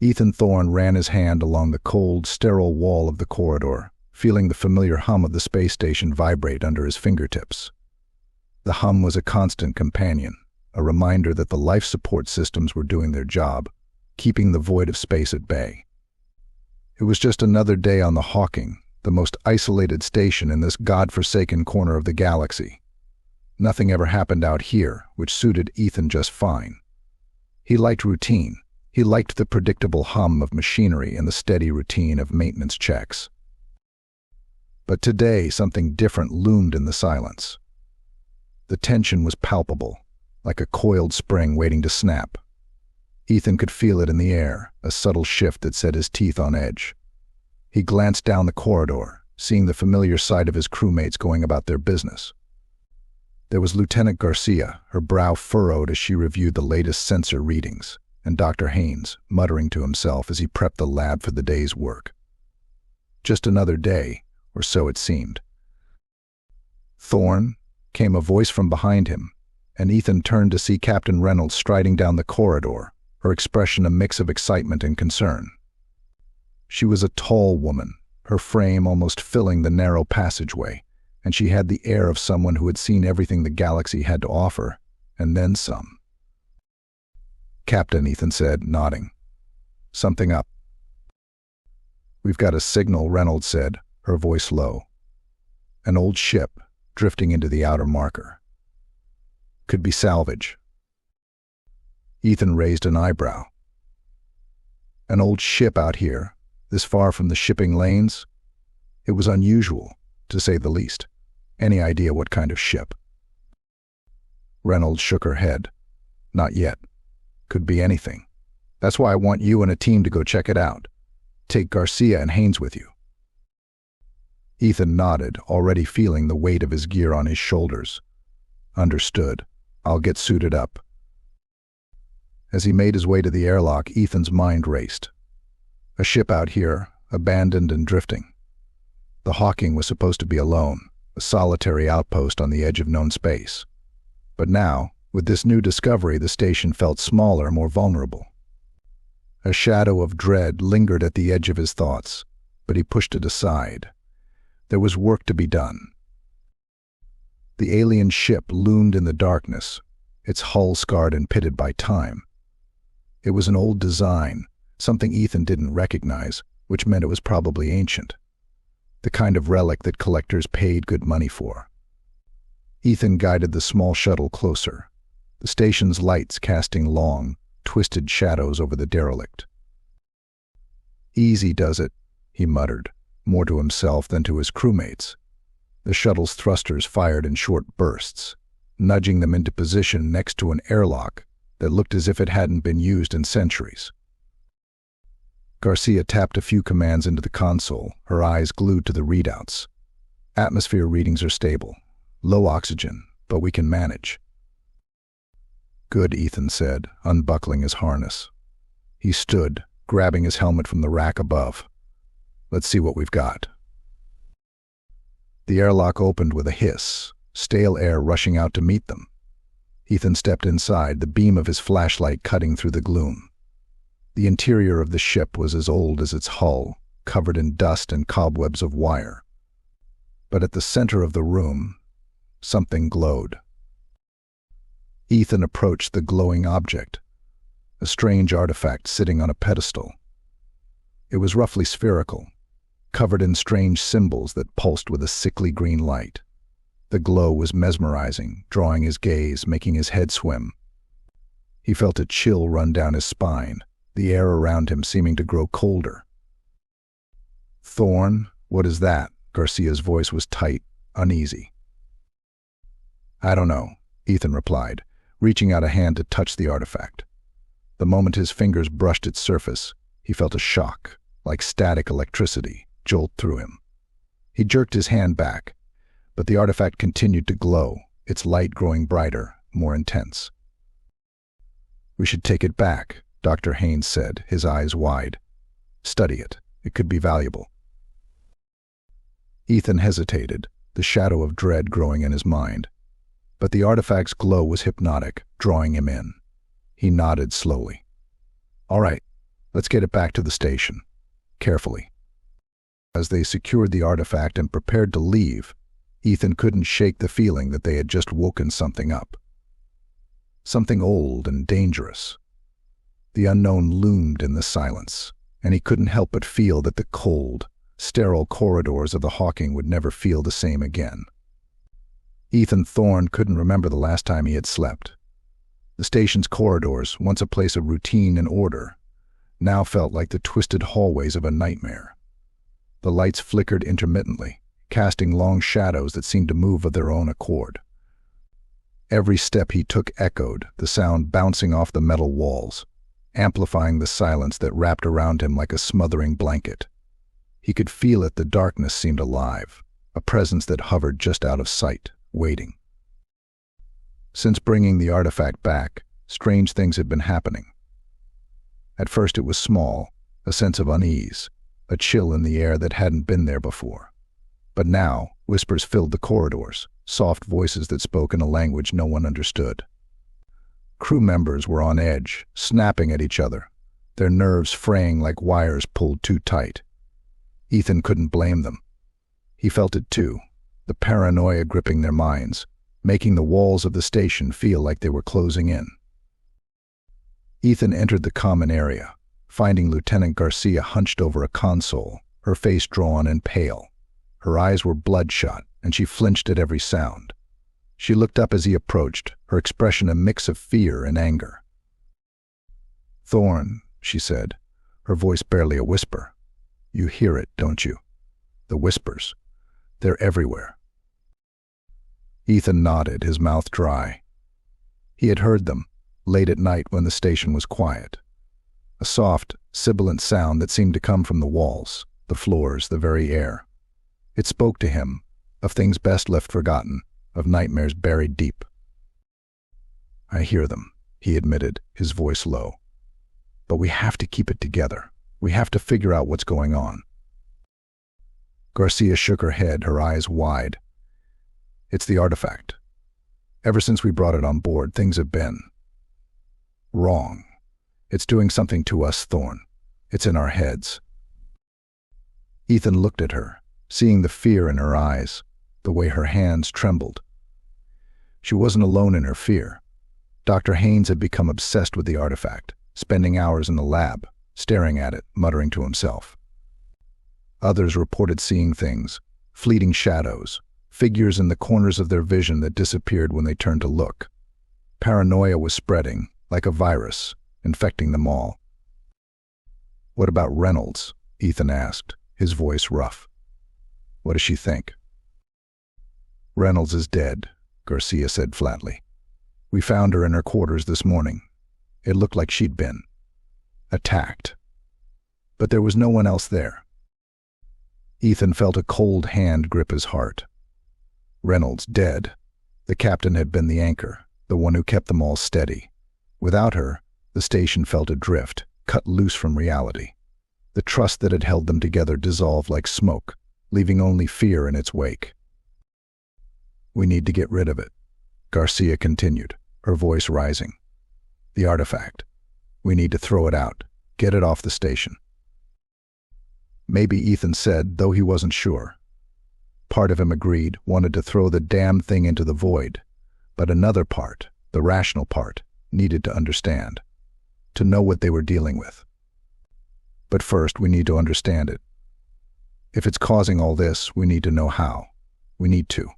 Ethan Thorne ran his hand along the cold, sterile wall of the corridor, feeling the familiar hum of the space station vibrate under his fingertips. The hum was a constant companion, a reminder that the life support systems were doing their job, keeping the void of space at bay. It was just another day on the Hawking, the most isolated station in this god-forsaken corner of the galaxy. Nothing ever happened out here, which suited Ethan just fine. He liked routine. He liked the predictable hum of machinery and the steady routine of maintenance checks. But today, something different loomed in the silence. The tension was palpable, like a coiled spring waiting to snap. Ethan could feel it in the air, a subtle shift that set his teeth on edge. He glanced down the corridor, seeing the familiar sight of his crewmates going about their business. There was Lieutenant Garcia, her brow furrowed as she reviewed the latest sensor readings, and Dr. Haynes, muttering to himself as he prepped the lab for the day's work. Just another day, or so it seemed. "Thorne," came a voice from behind him, and Ethan turned to see Captain Reynolds striding down the corridor, her expression a mix of excitement and concern. She was a tall woman, her frame almost filling the narrow passageway, and she had the air of someone who had seen everything the galaxy had to offer, and then some. "Captain," Ethan said, nodding. "Something up?" "We've got a signal," Reynolds said, her voice low. "An old ship, drifting into the outer marker. Could be salvage." Ethan raised an eyebrow. "An old ship out here, this far from the shipping lanes?" It was unusual, to say the least. Any idea what kind of ship? Reynolds shook her head. "Not yet. Could be anything. That's why I want you and a team to go check it out. Take Garcia and Haynes with you." Ethan nodded, already feeling the weight of his gear on his shoulders. "Understood. I'll get suited up." As he made his way to the airlock, Ethan's mind raced. A ship out here, abandoned and drifting. The Hawking was supposed to be alone, a solitary outpost on the edge of known space. But now, with this new discovery, the station felt smaller, more vulnerable. A shadow of dread lingered at the edge of his thoughts, but he pushed it aside. There was work to be done. The alien ship loomed in the darkness, its hull scarred and pitted by time. It was an old design, something Ethan didn't recognize, which meant it was probably ancient. The kind of relic that collectors paid good money for. Ethan guided the small shuttle closer, the station's lights casting long, twisted shadows over the derelict. "Easy does it," he muttered, more to himself than to his crewmates. The shuttle's thrusters fired in short bursts, nudging them into position next to an airlock that looked as if it hadn't been used in centuries. Garcia tapped a few commands into the console, her eyes glued to the readouts. "Atmosphere readings are stable. Low oxygen, but we can manage." "Good," Ethan said, unbuckling his harness. He stood, grabbing his helmet from the rack above. "Let's see what we've got." The airlock opened with a hiss, stale air rushing out to meet them. Ethan stepped inside, the beam of his flashlight cutting through the gloom. The interior of the ship was as old as its hull, covered in dust and cobwebs of wire. But at the center of the room, something glowed. Ethan approached the glowing object, a strange artifact sitting on a pedestal. It was roughly spherical, covered in strange symbols that pulsed with a sickly green light. The glow was mesmerizing, drawing his gaze, making his head swim. He felt a chill run down his spine, the air around him seeming to grow colder. "Thorne, what is that?" Garcia's voice was tight, uneasy. "I don't know," Ethan replied, reaching out a hand to touch the artifact. The moment his fingers brushed its surface, he felt a shock, like static electricity, jolt through him. He jerked his hand back, but the artifact continued to glow, its light growing brighter, more intense. "We should take it back," Dr. Haynes said, his eyes wide. "Study it. It could be valuable." Ethan hesitated, the shadow of dread growing in his mind. But the artifact's glow was hypnotic, drawing him in. He nodded slowly. "All right, Let's get it back to the station. Carefully. As they secured the artifact and prepared to leave, Ethan couldn't shake the feeling that they had just woken something up. Something old and dangerous. The unknown loomed in the silence, and he couldn't help but feel that the cold, sterile corridors of the Hawking would never feel the same again. Ethan Thorne couldn't remember the last time he had slept. The station's corridors, once a place of routine and order, now felt like the twisted hallways of a nightmare. The lights flickered intermittently, casting long shadows that seemed to move of their own accord. Every step he took echoed, the sound bouncing off the metal walls, amplifying the silence that wrapped around him like a smothering blanket. He could feel it. The darkness seemed alive, a presence that hovered just out of sight, waiting. Since bringing the artifact back, strange things had been happening. At first it was small, a sense of unease, a chill in the air that hadn't been there before. But now, whispers filled the corridors, soft voices that spoke in a language no one understood. Crew members were on edge, snapping at each other, their nerves fraying like wires pulled too tight. Ethan couldn't blame them. He felt it too, the paranoia gripping their minds, making the walls of the station feel like they were closing in. Ethan entered the common area, finding Lieutenant Garcia hunched over a console, her face drawn and pale. Her eyes were bloodshot, and she flinched at every sound. She looked up as he approached, her expression a mix of fear and anger. "Thorne," she said, her voice barely a whisper. "You hear it, don't you? The whispers. They're everywhere." Ethan nodded, his mouth dry. He had heard them, late at night when the station was quiet. A soft, sibilant sound that seemed to come from the walls, the floors, the very air. It spoke to him, of things best left forgotten, of nightmares buried deep. "I hear them," he admitted, his voice low. "But we have to keep it together. We have to figure out what's going on." Garcia shook her head, her eyes wide. "It's the artifact. Ever since we brought it on board, things have been wrong. It's doing something to us, Thorne. It's in our heads." Ethan looked at her, seeing the fear in her eyes, the way her hands trembled. She wasn't alone in her fear. Dr. Haynes had become obsessed with the artifact, spending hours in the lab, staring at it, muttering to himself. Others reported seeing things, fleeting shadows, figures in the corners of their vision that disappeared when they turned to look. Paranoia was spreading, like a virus, infecting them all. "What about Reynolds?" Ethan asked, his voice rough. "What does she think?" "Reynolds is dead," Garcia said flatly. "We found her in her quarters this morning. It looked like she'd been attacked. But there was no one else there." Ethan felt a cold hand grip his heart. Reynolds dead. The captain had been the anchor, the one who kept them all steady. Without her, the station felt adrift, cut loose from reality. The trust that had held them together dissolved like smoke, leaving only fear in its wake. "We need to get rid of it," Garcia continued, her voice rising. "The artifact. We need to throw it out, get it off the station." Maybe, Ethan said, though he wasn't sure. Part of him agreed, wanted to throw the damn thing into the void, but another part, the rational part, needed to understand, to know what they were dealing with. "But first, we need to understand it. If it's causing all this, we need to know how. We need to."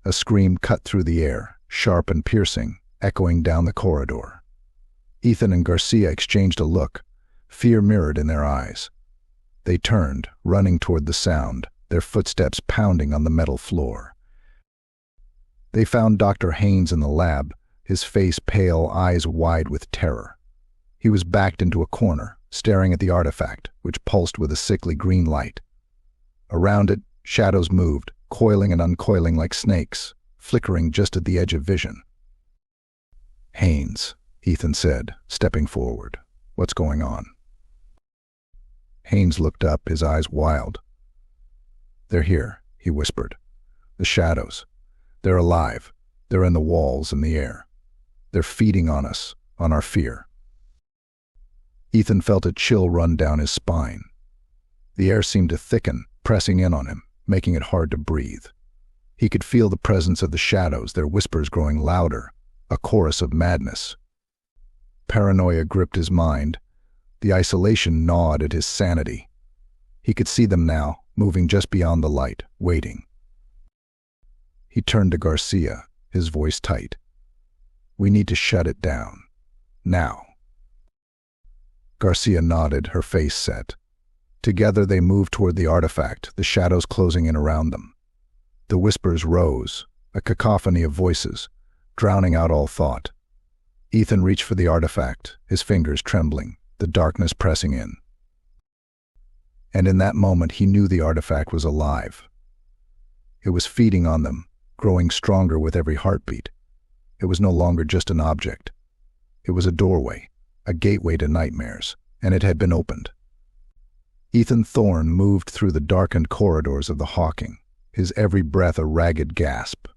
A scream cut through the air, sharp and piercing, echoing down the corridor. Ethan and Garcia exchanged a look, fear mirrored in their eyes. They turned, running toward the sound, their footsteps pounding on the metal floor. They found Dr. Haynes in the lab, his face pale, eyes wide with terror. He was backed into a corner, staring at the artifact, which pulsed with a sickly green light. Around it, shadows moved, coiling and uncoiling like snakes, flickering just at the edge of vision. "Haynes," Ethan said, stepping forward. "What's going on?" Haynes looked up, his eyes wild. "They're here," he whispered. "The shadows. They're alive. They're in the walls and the air. They're feeding on us, on our fear." Ethan felt a chill run down his spine. The air seemed to thicken, pressing in on him, making it hard to breathe. He could feel the presence of the shadows, their whispers growing louder, a chorus of madness. Paranoia gripped his mind. The isolation gnawed at his sanity. He could see them now, moving just beyond the light, waiting. He turned to Garcia, his voice tight. "We need to shut it down. Now." Garcia nodded, her face set. Together they moved toward the artifact, the shadows closing in around them. The whispers rose, a cacophony of voices, drowning out all thought. Ethan reached for the artifact, his fingers trembling, the darkness pressing in. And in that moment he knew the artifact was alive. It was feeding on them, growing stronger with every heartbeat. It was no longer just an object. It was a doorway, a gateway to nightmares, and it had been opened. Ethan Thorne moved through the darkened corridors of the Hawking, his every breath a ragged gasp.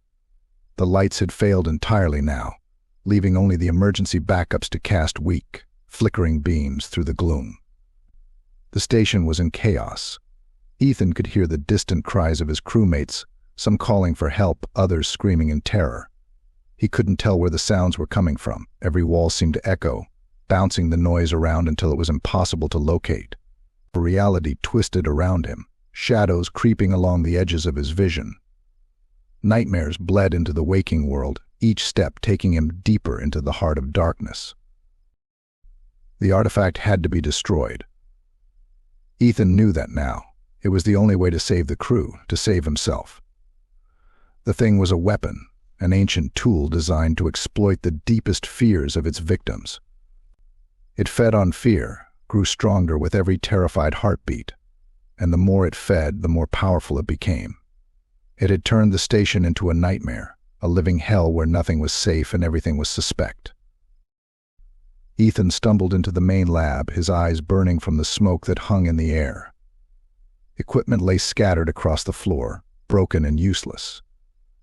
The lights had failed entirely now, leaving only the emergency backups to cast weak, flickering beams through the gloom. The station was in chaos. Ethan could hear the distant cries of his crewmates, some calling for help, others screaming in terror. He couldn't tell where the sounds were coming from. Every wall seemed to echo, bouncing the noise around until it was impossible to locate. Reality twisted around him, shadows creeping along the edges of his vision. Nightmares bled into the waking world, each step taking him deeper into the heart of darkness. The artifact had to be destroyed. Ethan knew that now. It was the only way to save the crew, to save himself. The thing was a weapon, an ancient tool designed to exploit the deepest fears of its victims. It fed on fear, grew stronger with every terrified heartbeat, and the more it fed, the more powerful it became. It had turned the station into a nightmare, a living hell where nothing was safe and everything was suspect. Ethan stumbled into the main lab, his eyes burning from the smoke that hung in the air. Equipment lay scattered across the floor, broken and useless.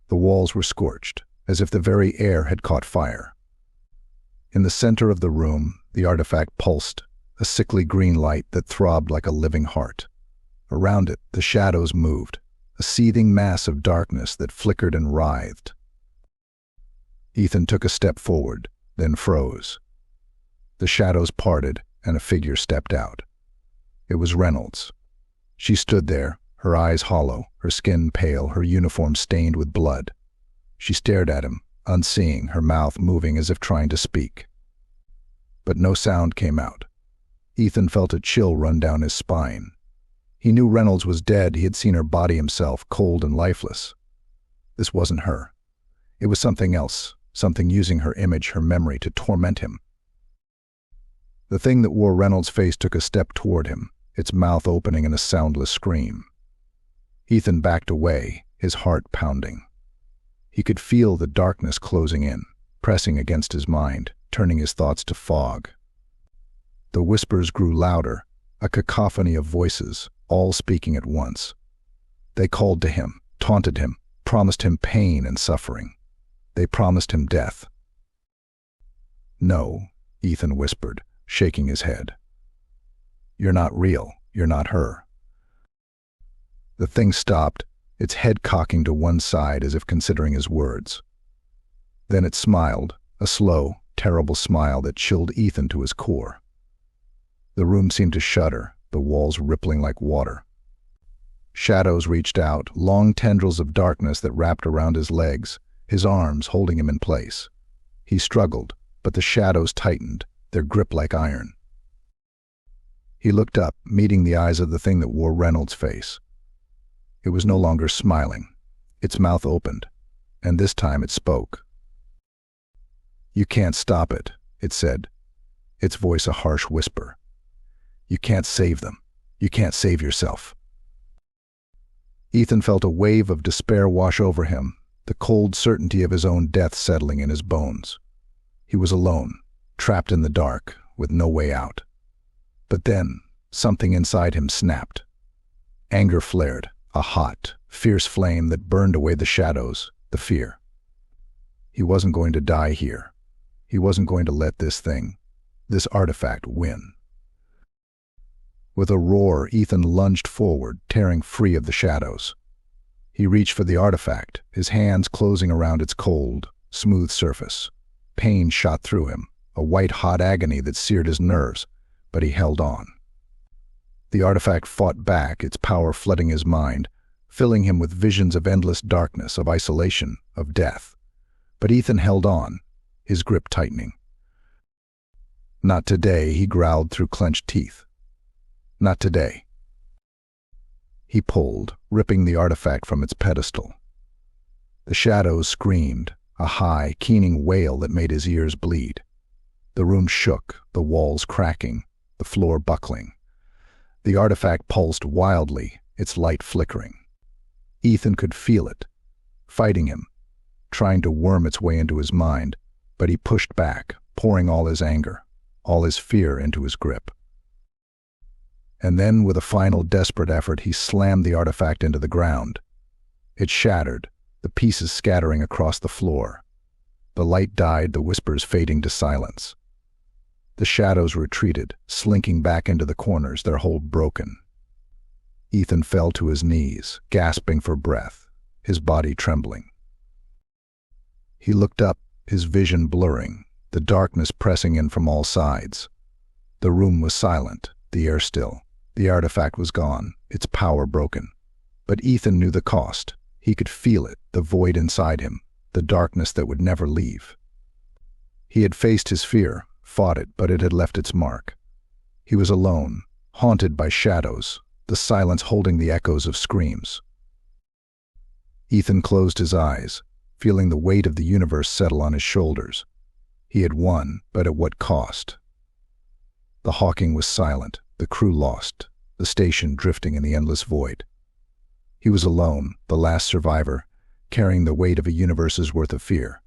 The walls were scorched, as if the very air had caught fire. In the center of the room, the artifact pulsed, a sickly green light that throbbed like a living heart. Around it, the shadows moved, a seething mass of darkness that flickered and writhed. Ethan took a step forward, then froze. The shadows parted, and a figure stepped out. It was Reynolds. She stood there, her eyes hollow, her skin pale, her uniform stained with blood. She stared at him, unseeing, her mouth moving as if trying to speak. But no sound came out. Ethan felt a chill run down his spine. He knew Reynolds was dead. He had seen her body himself, cold and lifeless. This wasn't her. It was something else, something using her image, her memory, to torment him. The thing that wore Reynolds' face took a step toward him, its mouth opening in a soundless scream. Ethan backed away, his heart pounding. He could feel the darkness closing in, pressing against his mind, turning his thoughts to fog. The whispers grew louder, a cacophony of voices, all speaking at once. They called to him, taunted him, promised him pain and suffering. They promised him death. "No," Ethan whispered, shaking his head. "You're not real. You're not her." The thing stopped, its head cocking to one side as if considering his words. Then it smiled, a slow, terrible smile that chilled Ethan to his core. The room seemed to shudder, the walls rippling like water. Shadows reached out, long tendrils of darkness that wrapped around his legs, his arms holding him in place. He struggled, but the shadows tightened, their grip like iron. He looked up, meeting the eyes of the thing that wore Reynolds' face. It was no longer smiling. Its mouth opened, and this time it spoke. "You can't stop it," it said, its voice a harsh whisper. "You can't save them. You can't save yourself." Ethan felt a wave of despair wash over him, the cold certainty of his own death settling in his bones. He was alone, trapped in the dark, with no way out. But then, something inside him snapped. Anger flared, a hot, fierce flame that burned away the shadows, the fear. He wasn't going to die here. He wasn't going to let this thing, this artifact, win. With a roar, Ethan lunged forward, tearing free of the shadows. He reached for the artifact, his hands closing around its cold, smooth surface. Pain shot through him, a white-hot agony that seared his nerves, but he held on. The artifact fought back, its power flooding his mind, filling him with visions of endless darkness, of isolation, of death. But Ethan held on, his grip tightening. "Not today," he growled through clenched teeth. "Not today." He pulled, ripping the artifact from its pedestal. The shadows screamed, a high, keening wail that made his ears bleed. The room shook, the walls cracking, the floor buckling. The artifact pulsed wildly, its light flickering. Ethan could feel it, fighting him, trying to worm its way into his mind, but he pushed back, pouring all his anger, all his fear into his grip. And then, with a final desperate effort, he slammed the artifact into the ground. It shattered, the pieces scattering across the floor. The light died, the whispers fading to silence. The shadows retreated, slinking back into the corners, their hold broken. Ethan fell to his knees, gasping for breath, his body trembling. He looked up, his vision blurring, the darkness pressing in from all sides. The room was silent, the air still. The artifact was gone, its power broken. But Ethan knew the cost. He could feel it, the void inside him, the darkness that would never leave. He had faced his fear, fought it, but it had left its mark. He was alone, haunted by shadows, the silence holding the echoes of screams. Ethan closed his eyes, feeling the weight of the universe settle on his shoulders. He had won, but at what cost? The Hawking was silent, the crew lost, the station drifting in the endless void. He was alone, the last survivor, carrying the weight of a universe's worth of fear.